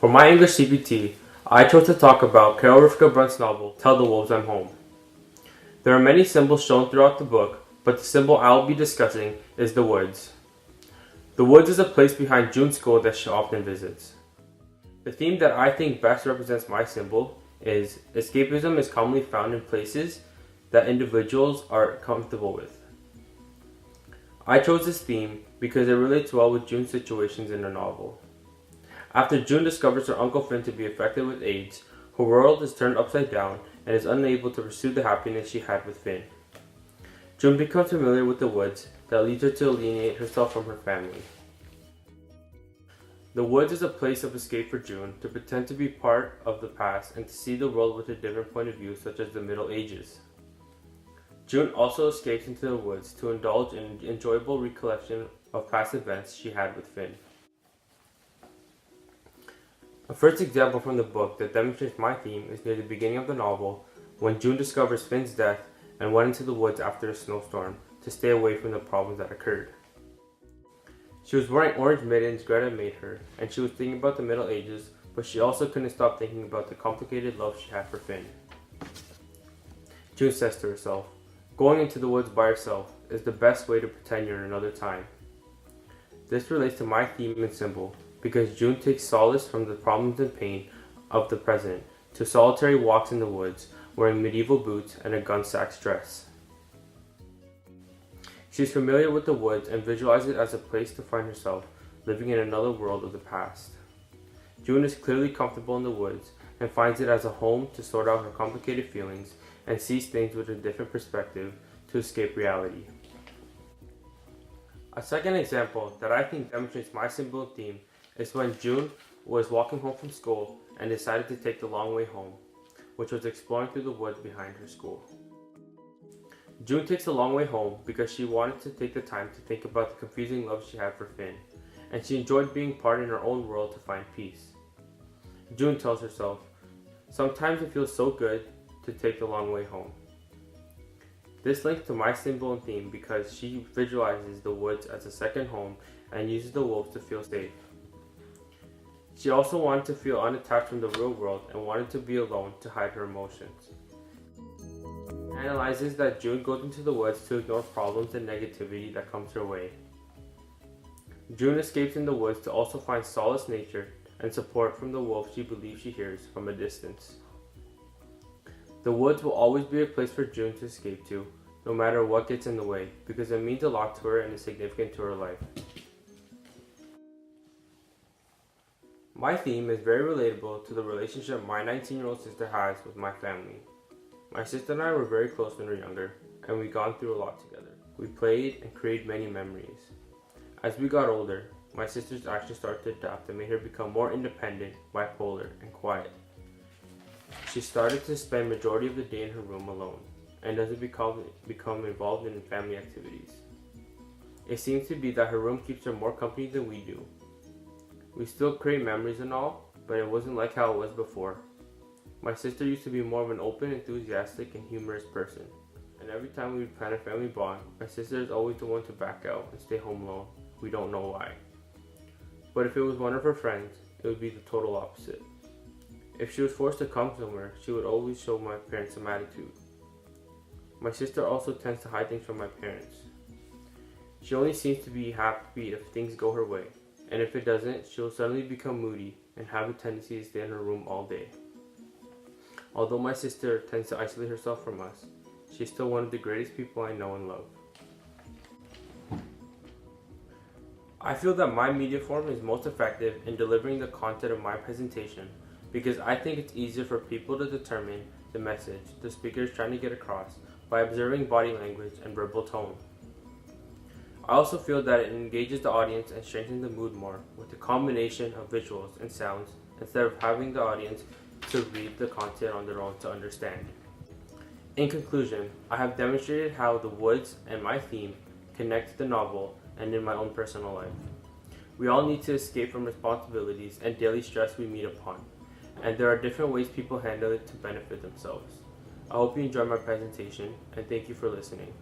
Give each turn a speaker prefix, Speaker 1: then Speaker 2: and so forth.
Speaker 1: For my English CPT, I chose to talk about Carol Rivka Brunt's novel, Tell the Wolves I'm Home. There are many symbols shown throughout the book, but the symbol I will be discussing is the woods. The woods is a place behind June's school that she often visits. The theme that I think best represents my symbol is escapism is commonly found in places that individuals are comfortable with. I chose this theme because it relates well with June's situations in the novel. After June discovers her Uncle Finn to be affected with AIDS, her world is turned upside down and is unable to pursue the happiness she had with Finn. June becomes familiar with the woods that leads her to alienate herself from her family. The woods is a place of escape for June to pretend to be part of the past and to see the world with a different point of view, such as the Middle Ages. June also escapes into the woods to indulge in enjoyable recollection of past events she had with Finn. A first example from the book that demonstrates my theme is near the beginning of the novel, when June discovers Finn's death and went into the woods after a snowstorm to stay away from the problems that occurred. She was wearing orange mittens Greta made her, and she was thinking about the Middle Ages, but she also couldn't stop thinking about the complicated love she had for Finn. June says to herself, "Going into the woods by herself is the best way to pretend you're in another time." This relates to my theme and symbol, because June takes solace from the problems and pain of the present to solitary walks in the woods, wearing medieval boots and a gunsack's dress. She is familiar with the woods and visualizes it as a place to find herself, living in another world of the past. June is clearly comfortable in the woods and finds it as a home to sort out her complicated feelings and sees things with a different perspective to escape reality. A second example that I think demonstrates my symbol and theme is when June was walking home from school and decided to take the long way home, which was exploring through the woods behind her school. June takes the long way home because she wanted to take the time to think about the confusing love she had for Finn, and she enjoyed being part in her own world to find peace. June tells herself, "Sometimes it feels so good to take the long way home." This links to my symbol and theme because she visualizes the woods as a second home and uses the wolves to feel safe. She also wanted to feel unattached from the real world and wanted to be alone to hide her emotions. Analyzes that June goes into the woods to ignore problems and negativity that comes her way. June escapes in the woods to also find solace nature and support from the wolf she believes she hears from a distance. The woods will always be a place for June to escape to, no matter what gets in the way, because it means a lot to her and is significant to her life. My theme is very relatable to the relationship my 19-year-old sister has with my family. My sister and I were very close when we were younger, and we've gone through a lot together. We played and created many memories. As we got older, my sister's actions started to adapt and made her become more independent, bipolar, and quiet. She started to spend majority of the day in her room alone, and doesn't become involved in family activities. It seems to be that her room keeps her more company than we do. We still create memories and all, but it wasn't like how it was before. My sister used to be more of an open, enthusiastic, and humorous person, and every time we would plan a family bond, my sister is always the one to back out and stay home alone. We don't know why. But if it was one of her friends, it would be the total opposite. If she was forced to come somewhere, she would always show my parents some attitude. My sister also tends to hide things from my parents. She only seems to be happy if things go her way, and if it doesn't, she'll suddenly become moody and have a tendency to stay in her room all day. Although my sister tends to isolate herself from us, she's still one of the greatest people I know and love. I feel that my media form is most effective in delivering the content of my presentation because I think it's easier for people to determine the message the speaker is trying to get across by observing body language and verbal tone. I also feel that it engages the audience and strengthens the mood more with a combination of visuals and sounds instead of having the audience to read the content on their own to understand. In conclusion, I have demonstrated how the woods and my theme connect to the novel and in my own personal life. We all need to escape from responsibilities and daily stress we meet upon, and there are different ways people handle it to benefit themselves. I hope you enjoyed my presentation, and thank you for listening.